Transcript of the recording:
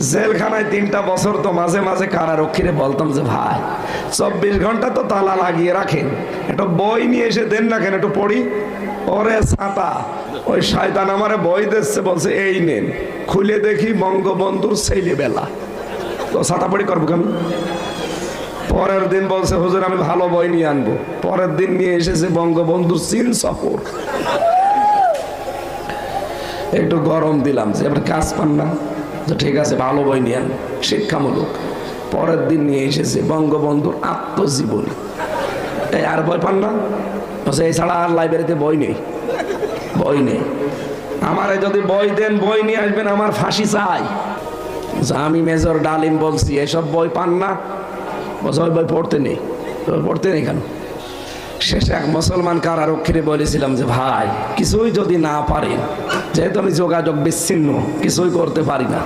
জেলখানায় 3টা বছর তো মাঝে মাঝে কারারক্ষীরে বলতাম যে ভাই 24 ঘন্টা তো তালা লাগিয়ে রাখেন, একটা বই নিয়ে এসে দেন না কেন, একটু পড়ি। ওরে ছাতা, ওই শয়তান আমারে বই দিচ্ছে, বলছে এই নেন। খুলে দেখি বঙ্গবন্ধুর ছেলেবেলা। তো ছাতা পড়ি করবো কেন? পরের দিন বলছে হুজুর আমি ভালো বই নিয়ে আনবো। পরের দিন নিয়ে এসেছে বঙ্গবন্ধুর চীন সফর। একটু গরম দিলাম যে এবার কাজ পান না, তো ঠিক আছে ভালো বই নিয়ে আন, শিক্ষামূলক। পরের দিন নিয়ে এসেছে বঙ্গবন্ধুর আত্মজীবনী। এই আর বই পান না? এছাড়া আর লাইব্রেরিতে বই নেই, বই নেই। আমারে যদি বই দেন, বই নিয়ে আসবেন, আমার ফাঁসি চাই। আমি মেজর ডালিম বলছি এসব বই পান না, ওই বই পড়তে নেই। পড়তে নেই কেন? শেষে এক মুসলমান কারারক্ষীরে বলেছিলাম যে ভাই কিছুই যদি না পারেন, যেহেতু আমি যোগাযোগ বিচ্ছিন্ন, কিছুই করতে পারি না,